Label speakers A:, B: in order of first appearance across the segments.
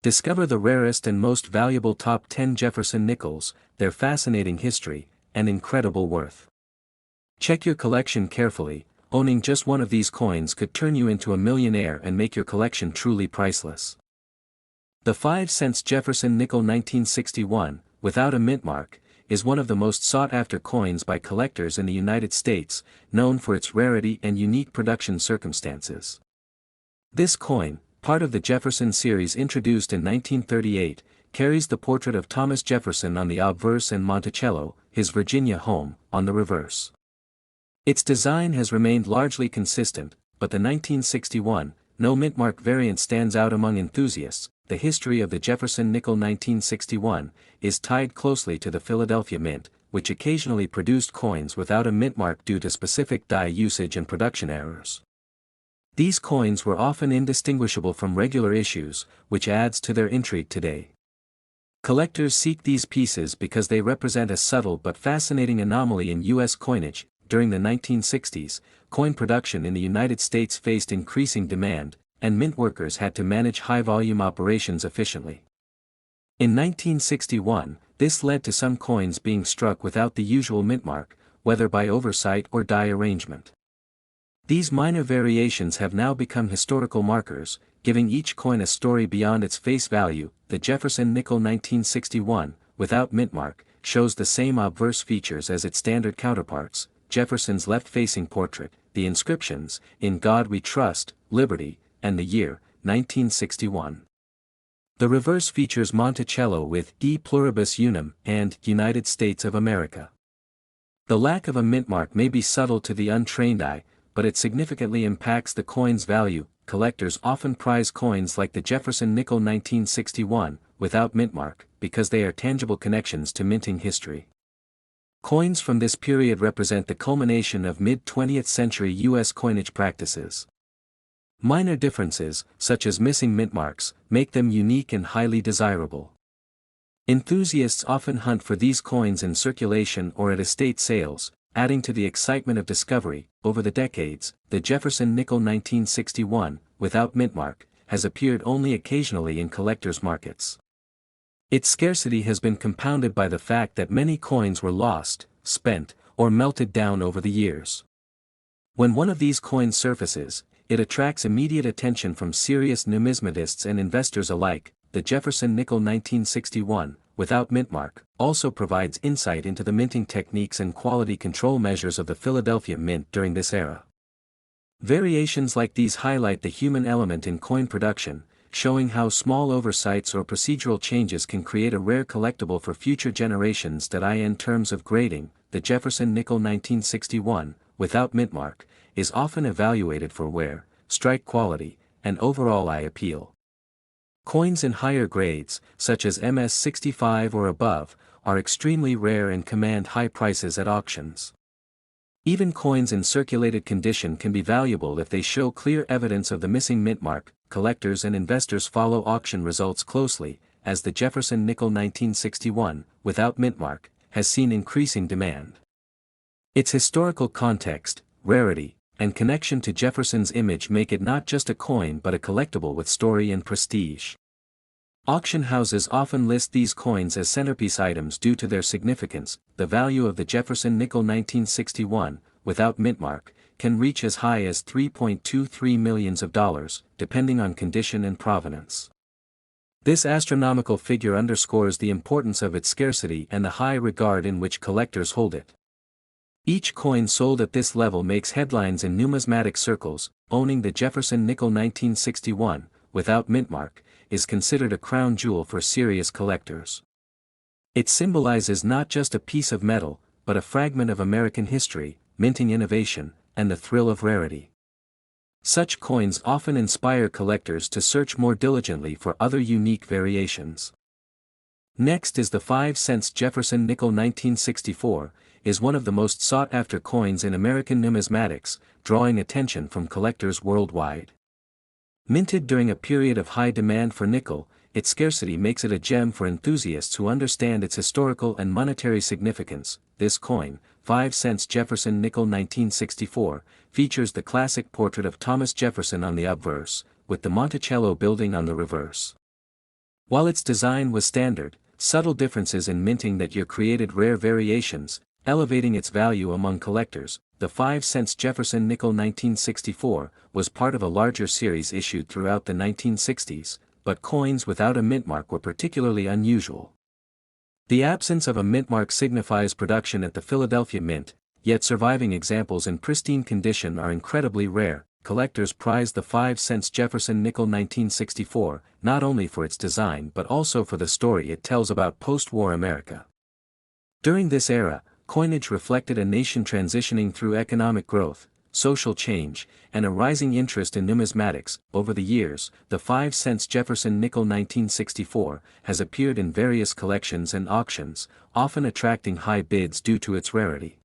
A: Discover the rarest and most valuable top 10 Jefferson nickels, their fascinating history, and incredible worth. Check your collection carefully. Owning just one of these coins could turn you into a millionaire and make your collection truly priceless. The 5-cent Jefferson nickel 1961, without a mint mark, is one of the most sought-after coins by collectors in the United States, known for its rarity and unique production circumstances. This coin, part of the Jefferson series introduced in 1938, carries the portrait of Thomas Jefferson on the obverse and Monticello, his Virginia home, on the reverse. Its design has remained largely consistent, but the 1961, no mint mark variant stands out among enthusiasts. The history of the Jefferson nickel 1961 is tied closely to the Philadelphia Mint, which occasionally produced coins without a mint mark due to specific die usage and production errors. These coins were often indistinguishable from regular issues, which adds to their intrigue today. Collectors seek these pieces because they represent a subtle but fascinating anomaly in U.S. coinage. During the 1960s, coin production in the United States faced increasing demand, and mint workers had to manage high-volume operations efficiently. In 1961, this led to some coins being struck without the usual mint mark, whether by oversight or die arrangement. These minor variations have now become historical markers, giving each coin a story beyond its face value. The Jefferson nickel 1961, without mint mark, shows the same obverse features as its standard counterparts: Jefferson's left-facing portrait, the inscriptions, "In God We Trust, Liberty," and the year, 1961. The reverse features Monticello with "E Pluribus Unum" and "United States of America." The lack of a mint mark may be subtle to the untrained eye, but it significantly impacts the coin's value. Collectors often prize coins like the Jefferson nickel 1961, without mint mark, because they are tangible connections to minting history. Coins from this period represent the culmination of mid-20th century U.S. coinage practices. Minor differences, such as missing mint marks, make them unique and highly desirable. Enthusiasts often hunt for these coins in circulation or at estate sales, adding to the excitement of discovery. Over the decades, the Jefferson nickel 1961, without mint mark, has appeared only occasionally in collectors' markets. Its scarcity has been compounded by the fact that many coins were lost, spent, or melted down over the years. When one of these coins surfaces, it attracts immediate attention from serious numismatists and investors alike. The Jefferson nickel 1961, without mint mark, also provides insight into the minting techniques and quality control measures of the Philadelphia Mint during this era. Variations like these highlight the human element in coin production, showing how small oversights or procedural changes can create a rare collectible for future generations. In terms of grading, the Jefferson nickel 1961, without mint mark, is often evaluated for wear, strike quality, and overall eye appeal. Coins in higher grades, such as MS-65 or above, are extremely rare and command high prices at auctions. Even coins in circulated condition can be valuable if they show clear evidence of the missing mint mark. Collectors and investors follow auction results closely, as the Jefferson nickel 1961, without mint mark, has seen increasing demand. Its historical context, rarity, and connection to Jefferson's image make it not just a coin but a collectible with story and prestige. Auction houses often list these coins as centerpiece items due to their significance. The value of the Jefferson nickel 1961, without mint mark, can reach as high as $3.23 million, depending on condition and provenance. This astronomical figure underscores the importance of its scarcity and the high regard in which collectors hold it. Each coin sold at this level makes headlines in numismatic circles. Owning the Jefferson nickel 1961, without mint mark, is considered a crown jewel for serious collectors. It symbolizes not just a piece of metal, but a fragment of American history, minting innovation, and the thrill of rarity. Such coins often inspire collectors to search more diligently for other unique variations. Next is the 5-cent Jefferson nickel 1964, is one of the most sought-after coins in American numismatics, drawing attention from collectors worldwide. Minted during a period of high demand for nickel, its scarcity makes it a gem for enthusiasts who understand its historical and monetary significance. This coin, 5-cent Jefferson nickel 1964, features the classic portrait of Thomas Jefferson on the obverse, with the Monticello building on the reverse. While its design was standard, subtle differences in minting that year created rare variations, elevating its value among collectors. The 5-cent Jefferson nickel 1964 was part of a larger series issued throughout the 1960s, but coins without a mint mark were particularly unusual. The absence of a mint mark signifies production at the Philadelphia Mint, yet surviving examples in pristine condition are incredibly rare. Collectors prize the 5-cent Jefferson nickel 1964, not only for its design but also for the story it tells about post-war America. During this era, coinage reflected a nation transitioning through economic growth, social change, and a rising interest in numismatics. Over the years, the 5-cent Jefferson nickel 1964 has appeared in various collections and auctions, often attracting high bids due to its rarity.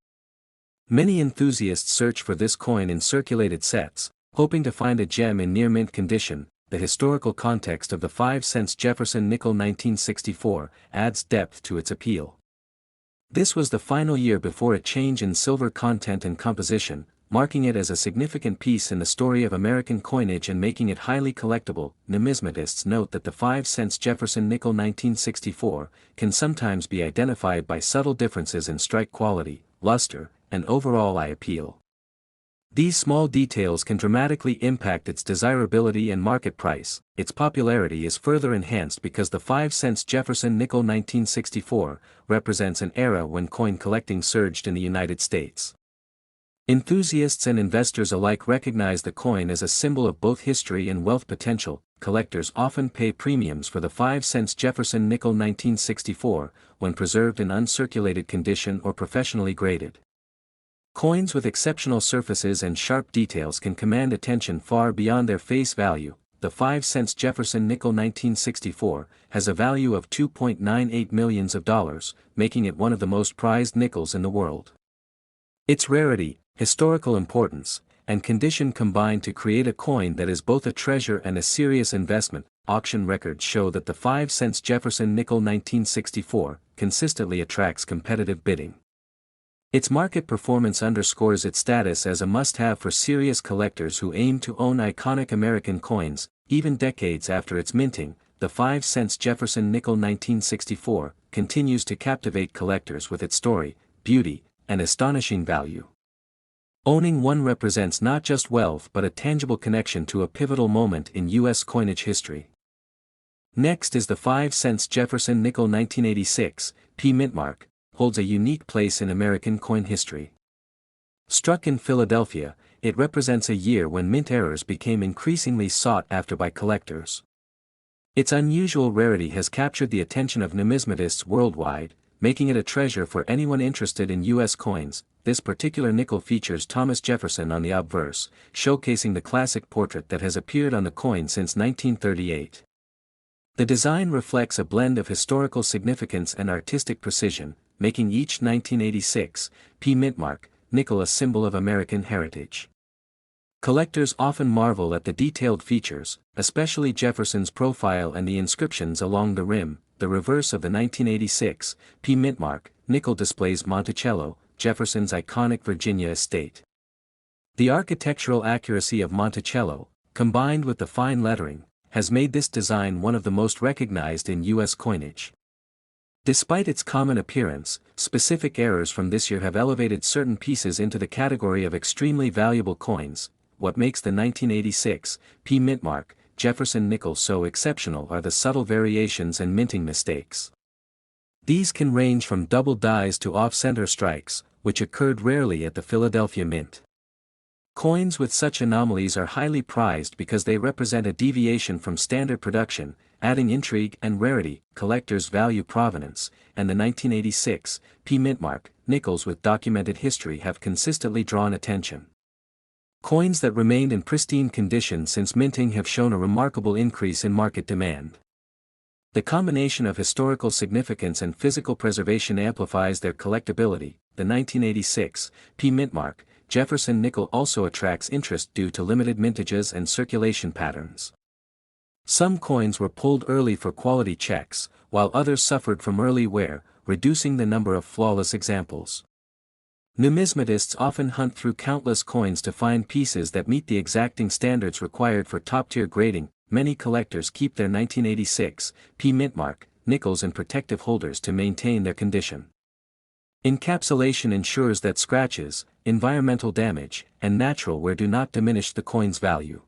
A: Many enthusiasts search for this coin in circulated sets, hoping to find a gem in near-mint condition. The historical context of the 5-cent Jefferson nickel 1964 adds depth to its appeal. This was the final year before a change in silver content and composition, marking it as a significant piece in the story of American coinage and making it highly collectible. Numismatists note that the 5-cent Jefferson nickel 1964 can sometimes be identified by subtle differences in strike quality, luster, and overall eye appeal. These small details can dramatically impact its desirability and market price. Its popularity is further enhanced because the 5-cent Jefferson nickel 1964 represents an era when coin collecting surged in the United States. Enthusiasts and investors alike recognize the coin as a symbol of both history and wealth potential. Collectors often pay premiums for the 5-cent Jefferson nickel 1964 when preserved in uncirculated condition or professionally graded. Coins with exceptional surfaces and sharp details can command attention far beyond their face value. The 5-cent Jefferson nickel 1964 has a value of $2.98 million, making it one of the most prized nickels in the world. Its rarity, historical importance, and condition combine to create a coin that is both a treasure and a serious investment. Auction records show that the 5-cent Jefferson nickel 1964 consistently attracts competitive bidding. Its market performance underscores its status as a must-have for serious collectors who aim to own iconic American coins. Even decades after its minting, the 5-cent Jefferson nickel 1964 continues to captivate collectors with its story, beauty, and astonishing value. Owning one represents not just wealth but a tangible connection to a pivotal moment in U.S. coinage history. Next is the 5-cent Jefferson nickel 1986, P mint mark, holds a unique place in American coin history. Struck in Philadelphia, it represents a year when mint errors became increasingly sought after by collectors. Its unusual rarity has captured the attention of numismatists worldwide, making it a treasure for anyone interested in U.S. coins. This particular nickel features Thomas Jefferson on the obverse, showcasing the classic portrait that has appeared on the coin since 1938. The design reflects a blend of historical significance and artistic precision, making each 1986 P mint mark nickel a symbol of American heritage. Collectors often marvel at the detailed features, especially Jefferson's profile and the inscriptions along the rim. The reverse of the 1986 P mint mark nickel displays Monticello, Jefferson's iconic Virginia estate. The architectural accuracy of Monticello, combined with the fine lettering, has made this design one of the most recognized in U.S. coinage. Despite its common appearance, specific errors from this year have elevated certain pieces into the category of extremely valuable coins. What makes the 1986 P mint mark Jefferson nickel so exceptional are the subtle variations and minting mistakes. These can range from double dies to off-center strikes, which occurred rarely at the Philadelphia Mint. Coins with such anomalies are highly prized because they represent a deviation from standard production, adding intrigue and rarity. Collectors value provenance, and the 1986 P mint mark nickels with documented history have consistently drawn attention. Coins that remained in pristine condition since minting have shown a remarkable increase in market demand. The combination of historical significance and physical preservation amplifies their collectability. The 1986 P mint mark Jefferson nickel also attracts interest due to limited mintages and circulation patterns. Some coins were pulled early for quality checks, while others suffered from early wear, reducing the number of flawless examples. Numismatists often hunt through countless coins to find pieces that meet the exacting standards required for top-tier grading. many collectors keep their 1986 P mint mark nickels in protective holders to maintain their condition. Encapsulation ensures that scratches, environmental damage, and natural wear do not diminish the coin's value.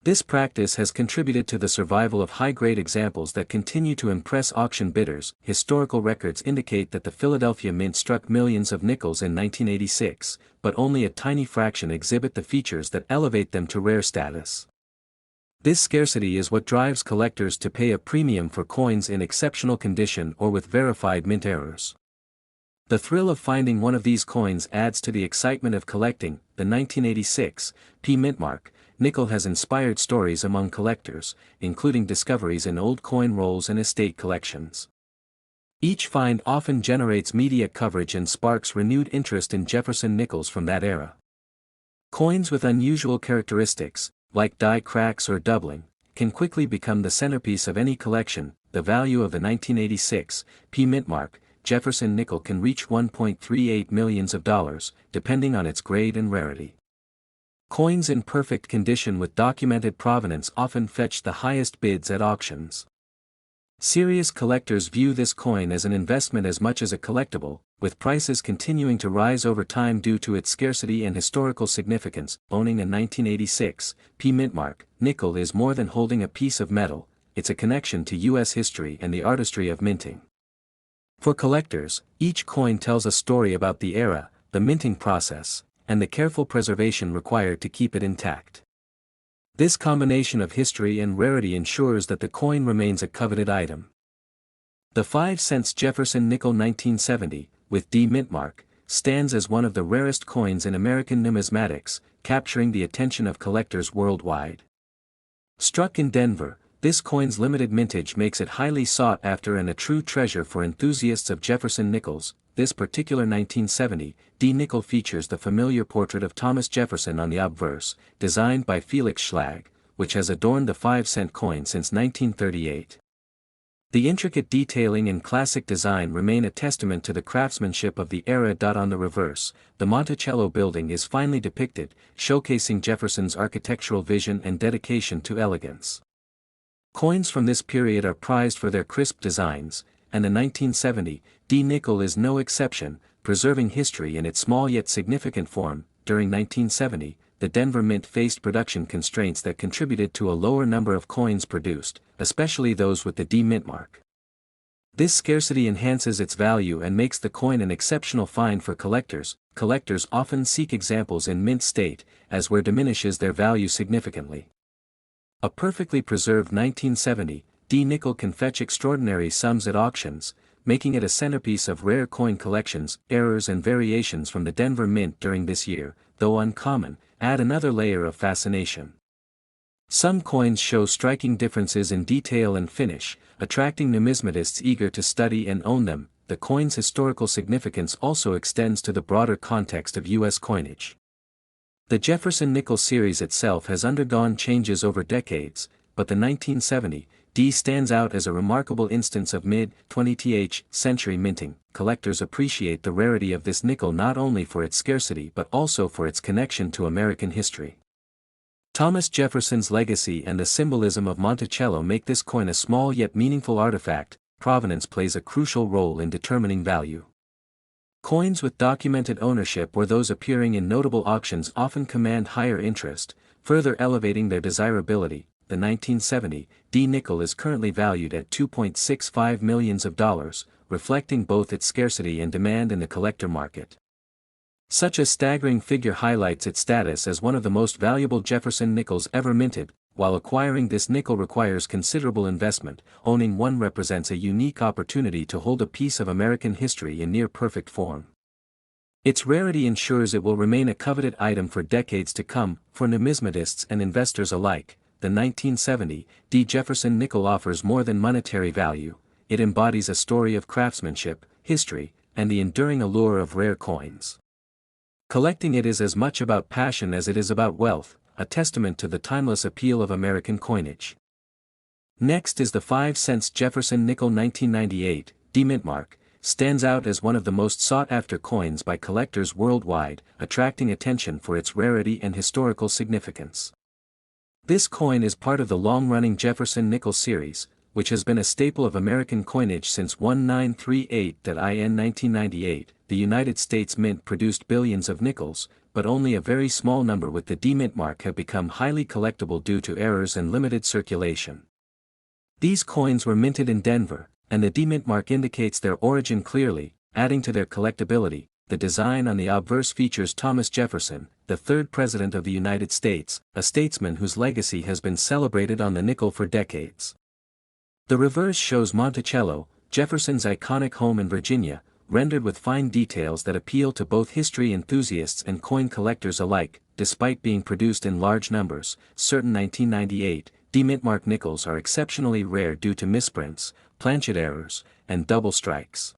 A: This practice has contributed to the survival of high-grade examples that continue to impress auction bidders. Historical records indicate that the Philadelphia Mint struck millions of nickels in 1986, but only a tiny fraction exhibit the features that elevate them to rare status. This scarcity is what drives collectors to pay a premium for coins in exceptional condition or with verified mint errors. The thrill of finding one of these coins adds to the excitement of collecting. The 1986 P mint mark nickel has inspired stories among collectors, including discoveries in old coin rolls and estate collections. Each find often generates media coverage and sparks renewed interest in Jefferson nickels from that era. Coins with unusual characteristics, like die cracks or doubling, can quickly become the centerpiece of any collection. The value of the 1986 P mint mark Jefferson nickel can reach $1.38 million, depending on its grade and rarity. Coins in perfect condition with documented provenance often fetch the highest bids at auctions. Serious collectors view this coin as an investment as much as a collectible, with prices continuing to rise over time due to its scarcity and historical significance. Owning a 1986 P mint mark nickel is more than holding a piece of metal, it's a connection to U.S. history and the artistry of minting. For collectors, each coin tells a story about the era, the minting process, and the careful preservation required to keep it intact. This combination of history and rarity ensures that the coin remains a coveted item. The 5-cent Jefferson nickel 1970, with D mint mark, stands as one of the rarest coins in American numismatics, capturing the attention of collectors worldwide. Struck in Denver, this coin's limited mintage makes it highly sought after and a true treasure for enthusiasts of Jefferson nickels. This particular 1970 D nickel features the familiar portrait of Thomas Jefferson on the obverse, designed by Felix Schlag, which has adorned the 5-cent coin since 1938. The intricate detailing and classic design remain a testament to the craftsmanship of the era. On the reverse, the Monticello building is finely depicted, showcasing Jefferson's architectural vision and dedication to elegance. Coins from this period are prized for their crisp designs, and the 1970 D nickel is no exception, preserving history in its small yet significant form. During 1970, the Denver Mint faced production constraints that contributed to a lower number of coins produced, especially those with the D mint mark. This scarcity enhances its value and makes the coin an exceptional find for collectors. Collectors often seek examples in mint state, as where diminishes their value significantly. A perfectly preserved 1970 D nickel can fetch extraordinary sums at auctions, making it a centerpiece of rare coin collections. Errors and variations from the Denver Mint during this year, though uncommon, add another layer of fascination. Some coins show striking differences in detail and finish, attracting numismatists eager to study and own them. The coin's historical significance also extends to the broader context of U.S. coinage. The Jefferson nickel series itself has undergone changes over decades, but the 1970 D stands out as a remarkable instance of mid-20th century minting. Collectors appreciate the rarity of this nickel not only for its scarcity but also for its connection to American history. Thomas Jefferson's legacy and the symbolism of Monticello make this coin a small yet meaningful artifact. Provenance plays a crucial role in determining value. Coins with documented ownership or those appearing in notable auctions often command higher interest, further elevating their desirability. The 1970 D nickel is currently valued at $2.65 million, reflecting both its scarcity and demand in the collector market. Such a staggering figure highlights its status as one of the most valuable Jefferson nickels ever minted. While acquiring this nickel requires considerable investment, owning one represents a unique opportunity to hold a piece of American history in near-perfect form. Its rarity ensures it will remain a coveted item for decades to come. For numismatists and investors alike, the 1970 D Jefferson nickel offers more than monetary value. It embodies a story of craftsmanship, history, and the enduring allure of rare coins. Collecting it is as much about passion as it is about wealth, a testament to the timeless appeal of American coinage. Next is the 5-cent Jefferson nickel 1998, D mint mark, stands out as one of the most sought-after coins by collectors worldwide, attracting attention for its rarity and historical significance. This coin is part of the long-running Jefferson nickel series, which has been a staple of American coinage since 1938. In 1998, the United States Mint produced billions of nickels, but only a very small number with the D-Mint mark have become highly collectible due to errors and limited circulation. These coins were minted in Denver, and the D-Mint mark indicates their origin clearly, adding to their collectability. The design on the obverse features Thomas Jefferson, the third President of the United States, a statesman whose legacy has been celebrated on the nickel for decades. The reverse shows Monticello, Jefferson's iconic home in Virginia, rendered with fine details that appeal to both history enthusiasts and coin collectors alike. Despite being produced in large numbers, certain 1998 D-Mint mark nickels are exceptionally rare due to misprints, planchet errors, and double strikes.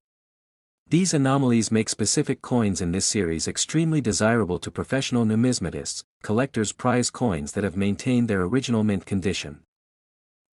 A: These anomalies make specific coins in this series extremely desirable to professional numismatists. Collectors prize coins that have maintained their original mint condition.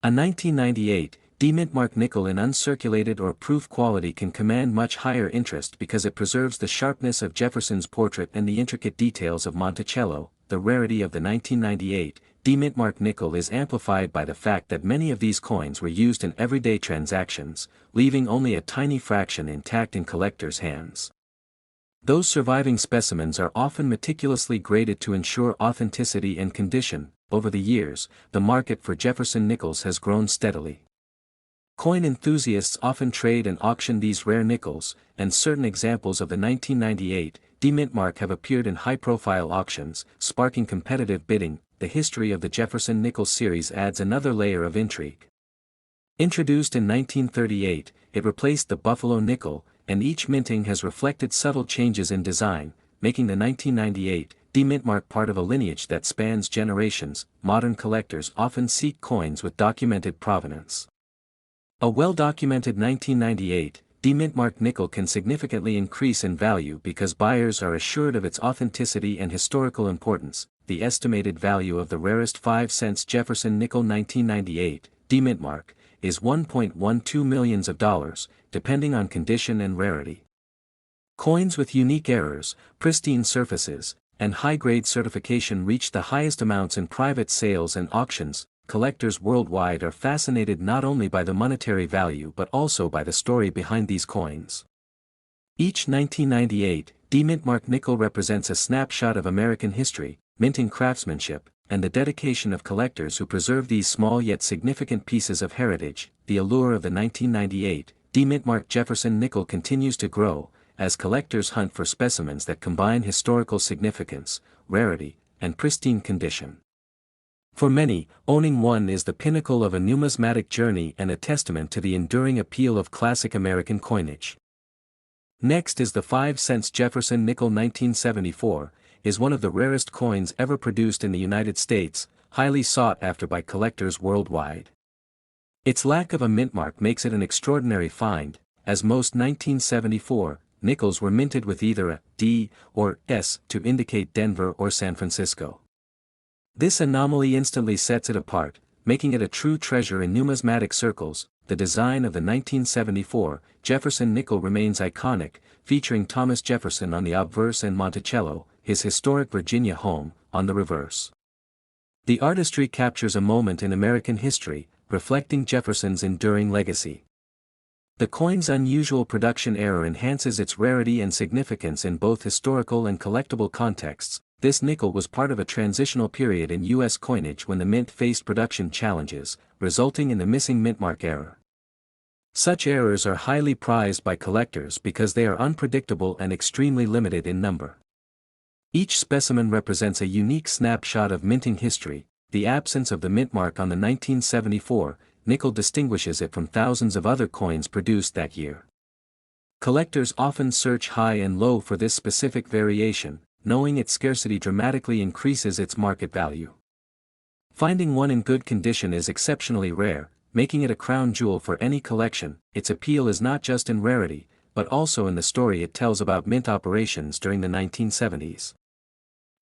A: A 1998 D-Mint mark nickel in uncirculated or proof quality can command much higher interest because it preserves the sharpness of Jefferson's portrait and the intricate details of Monticello. The rarity of the 1998 D-Mint mark nickel is amplified by the fact that many of these coins were used in everyday transactions, leaving only a tiny fraction intact in collectors' hands. Those surviving specimens are often meticulously graded to ensure authenticity and condition. Over the years, the market for Jefferson nickels has grown steadily. Coin enthusiasts often trade and auction these rare nickels, and certain examples of the 1998 D-Mint mark have appeared in high-profile auctions, sparking competitive bidding. The history of the Jefferson nickel series adds another layer of intrigue. Introduced in 1938, it replaced the Buffalo nickel, and each minting has reflected subtle changes in design, making the 1998 D-Mint mark part of a lineage that spans generations. Modern collectors often seek coins with documented provenance. A well-documented 1998 D-Mint mark nickel can significantly increase in value because buyers are assured of its authenticity and historical importance. The estimated value of the rarest 5-cent Jefferson nickel 1998 D-Mint mark is $1.12 million, depending on condition and rarity. Coins with unique errors, pristine surfaces, and high-grade certification reach the highest amounts in private sales and auctions. Collectors worldwide are fascinated not only by the monetary value but also by the story behind these coins. Each 1998 D-Mint mark nickel represents a snapshot of American history, minting craftsmanship, and the dedication of collectors who preserve these small yet significant pieces of heritage. The allure of the 1998 D-Mint mark Jefferson nickel continues to grow, as collectors hunt for specimens that combine historical significance, rarity, and pristine condition. For many, owning one is the pinnacle of a numismatic journey and a testament to the enduring appeal of classic American coinage. Next is the 5-cent Jefferson nickel 1974, is one of the rarest coins ever produced in the United States, highly sought after by collectors worldwide. Its lack of a mint mark makes it an extraordinary find, as most 1974 nickels were minted with either a D or S to indicate Denver or San Francisco. This anomaly instantly sets it apart, making it a true treasure in numismatic circles. The design of the 1974 Jefferson nickel remains iconic, featuring Thomas Jefferson on the obverse and Monticello, his historic Virginia home, on the reverse. The artistry captures a moment in American history, reflecting Jefferson's enduring legacy. The coin's unusual production error enhances its rarity and significance in both historical and collectible contexts. This nickel was part of a transitional period in U.S. coinage when the mint faced production challenges, resulting in the missing mint mark error. Such errors are highly prized by collectors because they are unpredictable and extremely limited in number. Each specimen represents a unique snapshot of minting history. The absence of the mint mark on the 1974 nickel distinguishes it from thousands of other coins produced that year. Collectors often search high and low for this specific variation, knowing its scarcity dramatically increases its market value. Finding one in good condition is exceptionally rare, making it a crown jewel for any collection. Its appeal is not just in rarity, but also in the story it tells about mint operations during the 1970s.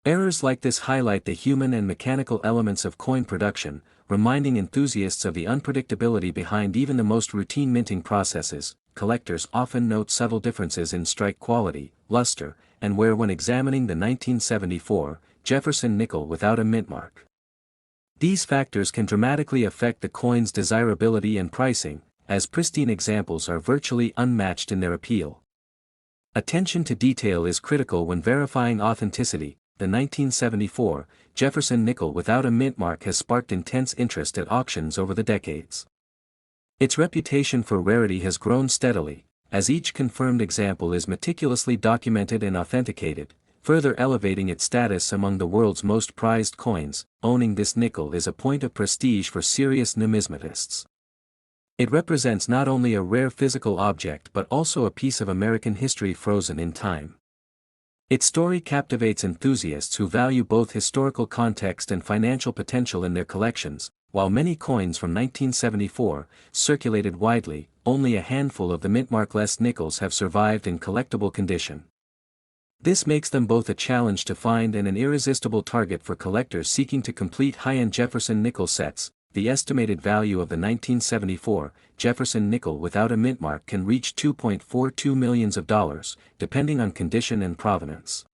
A: Errors like this highlight the human and mechanical elements of coin production, reminding enthusiasts of the unpredictability behind even the most routine minting processes. Collectors often note subtle differences in strike quality, luster, and wear when examining the 1974 Jefferson nickel without a mint mark. These factors can dramatically affect the coin's desirability and pricing, as pristine examples are virtually unmatched in their appeal. Attention to detail is critical when verifying authenticity. The 1974 Jefferson nickel without a mint mark has sparked intense interest at auctions over the decades. Its reputation for rarity has grown steadily, as each confirmed example is meticulously documented and authenticated, further elevating its status among the world's most prized coins. Owning this nickel is a point of prestige for serious numismatists. It represents not only a rare physical object but also a piece of American history frozen in time. Its story captivates enthusiasts who value both historical context and financial potential in their collections. While many coins from 1974 circulated widely, only a handful of the mintmarkless nickels have survived in collectible condition. This makes them both a challenge to find and an irresistible target for collectors seeking to complete high-end Jefferson nickel sets. The estimated value of the 1974 Jefferson nickel without a mint mark can reach $2.42 million, depending on condition and provenance.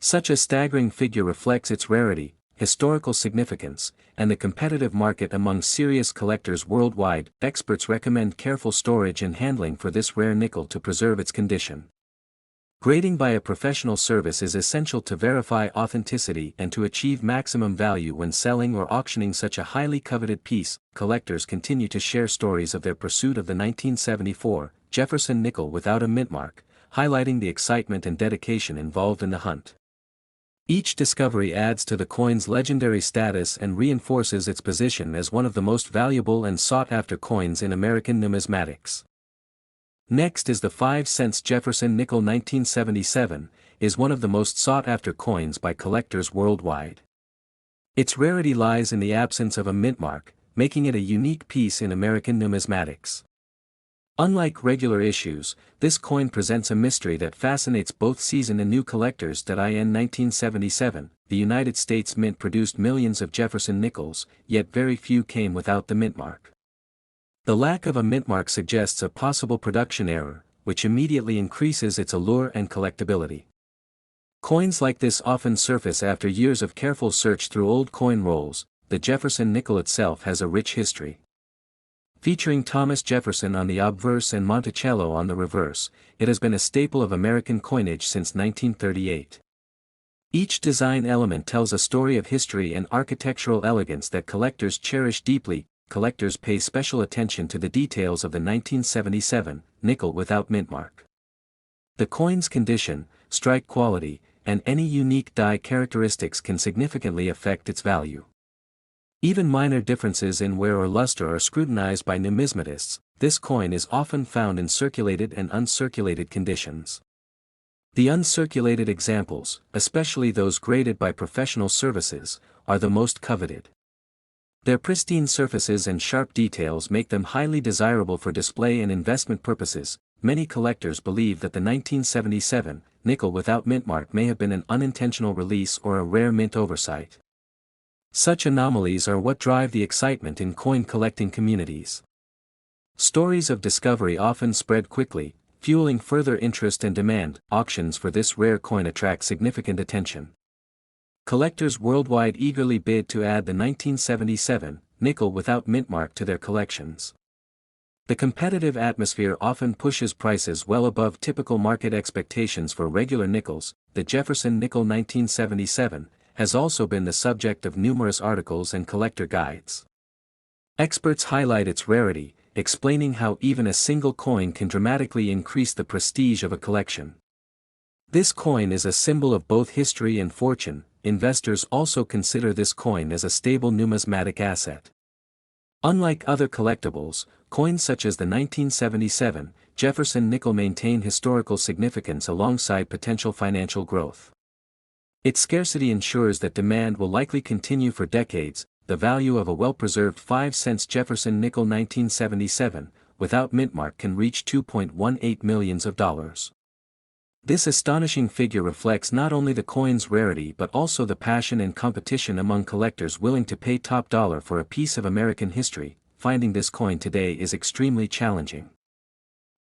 A: Such a staggering figure reflects its rarity, historical significance, and the competitive market among serious collectors worldwide. Experts recommend careful storage and handling for this rare nickel to preserve its condition. Grading by a professional service is essential to verify authenticity and to achieve maximum value when selling or auctioning such a highly coveted piece. Collectors continue to share stories of their pursuit of the 1974 Jefferson nickel without a mint mark, highlighting the excitement and dedication involved in the hunt. Each discovery adds to the coin's legendary status and reinforces its position as one of the most valuable and sought-after coins in American numismatics. Next is the 5-cent Jefferson nickel. 1977 is one of the most sought-after coins by collectors worldwide. Its rarity lies in the absence of a mint mark, making it a unique piece in American numismatics. Unlike regular issues, this coin presents a mystery that fascinates both seasoned and new collectors. In 1977, the United States Mint produced millions of Jefferson nickels, yet very few came without the mint mark. The lack of a mint mark suggests a possible production error, which immediately increases its allure and collectability. Coins like this often surface after years of careful search through old coin rolls. The Jefferson nickel itself has a rich history. Featuring Thomas Jefferson on the obverse and Monticello on the reverse, it has been a staple of American coinage since 1938. Each design element tells a story of history and architectural elegance that collectors cherish deeply. Collectors pay special attention to the details of the 1977 nickel without mint mark. The coin's condition, strike quality, and any unique die characteristics can significantly affect its value. Even minor differences in wear or luster are scrutinized by numismatists. This coin is often found in circulated and uncirculated conditions. The uncirculated examples, especially those graded by professional services, are the most coveted. Their pristine surfaces and sharp details make them highly desirable for display and investment purposes. Many collectors believe that the 1977 nickel without mint mark may have been an unintentional release or a rare mint oversight. Such anomalies are what drive the excitement in coin collecting communities. Stories of discovery often spread quickly, fueling further interest and demand. Auctions for this rare coin attract significant attention. Collectors worldwide eagerly bid to add the 1977 nickel without mint mark to their collections. The competitive atmosphere often pushes prices well above typical market expectations for regular nickels. The Jefferson nickel 1977 has also been the subject of numerous articles and collector guides. Experts highlight its rarity, explaining how even a single coin can dramatically increase the prestige of a collection. This coin is a symbol of both history and fortune. Investors also consider this coin as a stable numismatic asset. Unlike other collectibles, coins such as the 1977 Jefferson nickel maintain historical significance alongside potential financial growth. Its scarcity ensures that demand will likely continue for decades. The value of a well-preserved 5-cent Jefferson nickel 1977 without mint mark can reach $2.18 million. This astonishing figure reflects not only the coin's rarity but also the passion and competition among collectors willing to pay top dollar for a piece of American history. Finding this coin today is extremely challenging.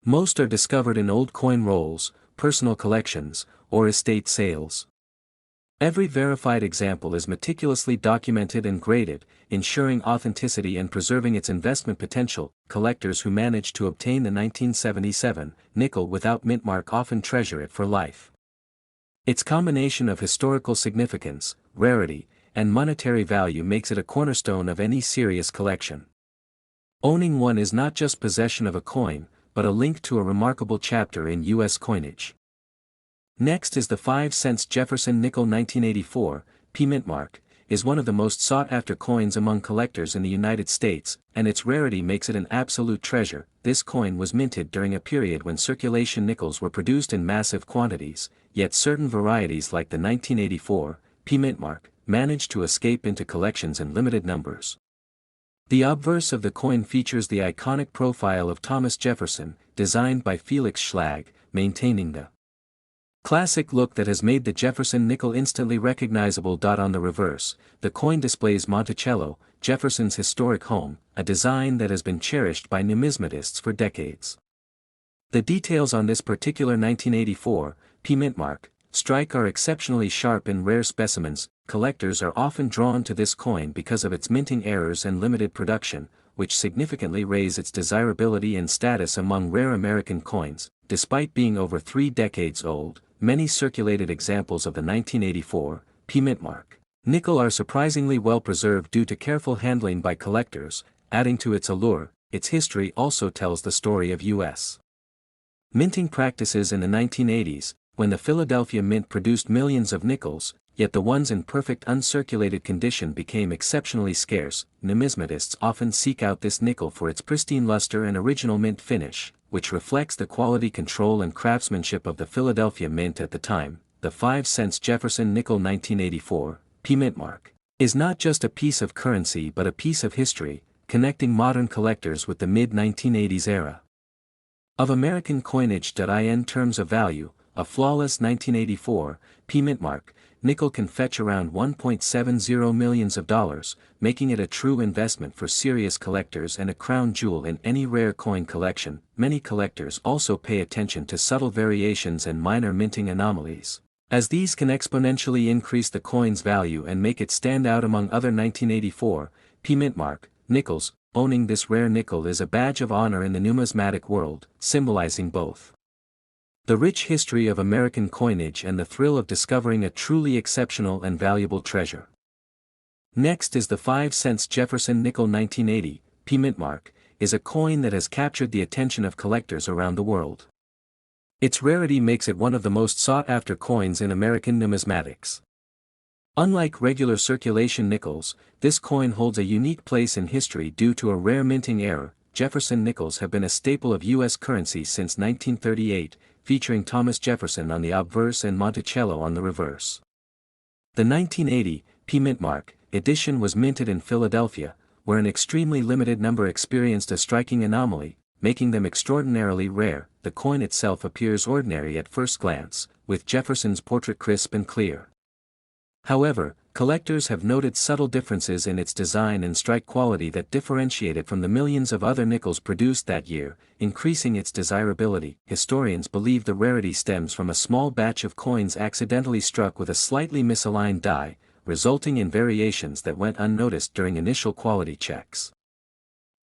A: Most are discovered in old coin rolls, personal collections, or estate sales. Every verified example is meticulously documented and graded, ensuring authenticity and preserving its investment potential. Collectors who manage to obtain the 1977 nickel without mint mark often treasure it for life. Its combination of historical significance, rarity, and monetary value makes it a cornerstone of any serious collection. Owning one is not just possession of a coin, but a link to a remarkable chapter in U.S. coinage. Next is the 5-cent Jefferson nickel 1984, P mint mark, is one of the most sought-after coins among collectors in the United States, and its rarity makes it an absolute treasure. This coin was minted during a period when circulation nickels were produced in massive quantities, yet certain varieties like the 1984, P mint mark, managed to escape into collections in limited numbers. The obverse of the coin features the iconic profile of Thomas Jefferson, designed by Felix Schlag, maintaining the classic look that has made the Jefferson nickel instantly recognizable. On the reverse, the coin displays Monticello, Jefferson's historic home, a design that has been cherished by numismatists for decades. The details on this particular 1984 P mint mark strike are exceptionally sharp in rare specimens. Collectors are often drawn to this coin because of its minting errors and limited production, which significantly raise its desirability and status among rare American coins. Despite being over 3 decades old, many circulated examples of the 1984 P mint mark nickel are surprisingly well preserved due to careful handling by collectors. Adding to its allure, its history also tells the story of U.S. minting practices in the 1980s, when the Philadelphia Mint produced millions of nickels, yet the ones in perfect uncirculated condition became exceptionally scarce. Numismatists often seek out this nickel for its pristine luster and original mint finish, which reflects the quality control and craftsmanship of the Philadelphia Mint at the time. The 5-cent Jefferson nickel 1984 P mint mark is not just a piece of currency but a piece of history, connecting modern collectors with the mid-1980s era of American coinage. In terms of value, a flawless 1984 P mint mark nickel can fetch around $1.70 million, making it a true investment for serious collectors and a crown jewel in any rare coin collection. Many collectors also pay attention to subtle variations and minor minting anomalies, as these can exponentially increase the coin's value and make it stand out among other 1984 P mint mark nickels. Owning this rare nickel is a badge of honor in the numismatic world, symbolizing both the rich history of American coinage and the thrill of discovering a truly exceptional and valuable treasure. Next is the 5-cent Jefferson nickel 1980 P mint mark, is a coin that has captured the attention of collectors around the world. Its rarity makes it one of the most sought-after coins in American numismatics. Unlike regular circulation nickels, this coin holds a unique place in history due to a rare minting error. Jefferson nickels have been a staple of U.S. currency since 1938, featuring Thomas Jefferson on the obverse and Monticello on the reverse. The 1980 P mint mark edition was minted in Philadelphia, where an extremely limited number experienced a striking anomaly, making them extraordinarily rare. The coin itself appears ordinary at first glance, with Jefferson's portrait crisp and clear. However, collectors have noted subtle differences in its design and strike quality that differentiate it from the millions of other nickels produced that year, increasing its desirability. Historians believe the rarity stems from a small batch of coins accidentally struck with a slightly misaligned die, resulting in variations that went unnoticed during initial quality checks.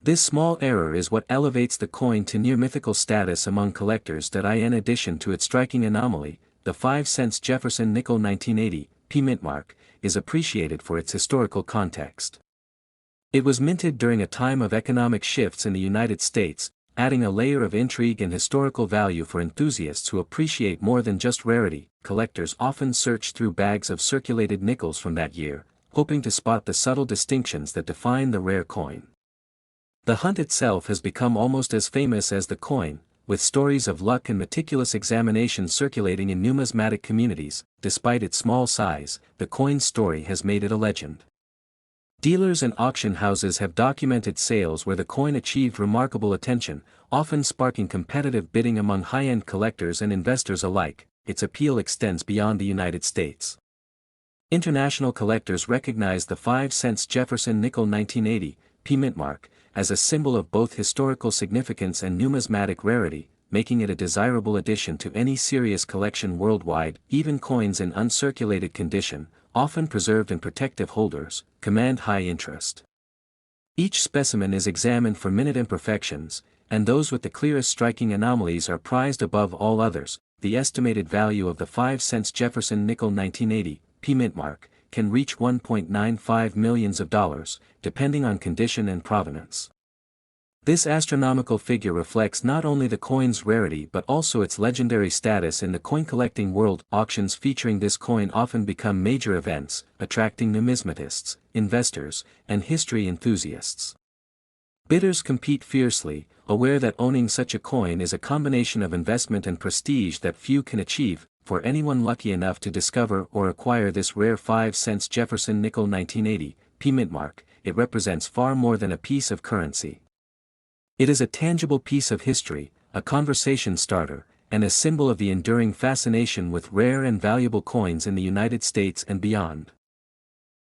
A: This small error is what elevates the coin to near mythical status among collectors. In addition to its striking anomaly, the 5-cent Jefferson nickel 1980 P mint mark is appreciated for its historical context. It was minted during a time of economic shifts in the United States, adding a layer of intrigue and historical value for enthusiasts who appreciate more than just rarity. Collectors often search through bags of circulated nickels from that year, hoping to spot the subtle distinctions that define the rare coin. The hunt itself has become almost as famous as the coin, with stories of luck and meticulous examination circulating in numismatic communities. Despite its small size, the coin's story has made it a legend. Dealers and auction houses have documented sales where the coin achieved remarkable attention, often sparking competitive bidding among high-end collectors and investors alike. Its appeal extends beyond the United States. International collectors recognize the 5-cent Jefferson nickel 1980 P mint mark as a symbol of both historical significance and numismatic rarity. making it a desirable addition to any serious collection worldwide. Even coins in uncirculated condition, often preserved in protective holders, command high interest. Each specimen is examined for minute imperfections, and those with the clearest striking anomalies are prized above all others. The estimated value of the 5-cent Jefferson nickel 1980, P-mint mark, can reach $1.95 million, depending on condition and provenance. This astronomical figure reflects not only the coin's rarity but also its legendary status in the coin collecting world. Auctions featuring this coin often become major events, attracting numismatists, investors, and history enthusiasts. Bidders compete fiercely, aware that owning such a coin is a combination of investment and prestige that few can achieve. For anyone lucky enough to discover or acquire this rare 5-cent Jefferson nickel 1980, P-mint mark, it represents far more than a piece of currency. It is a tangible piece of history, a conversation starter, and a symbol of the enduring fascination with rare and valuable coins in the United States and beyond.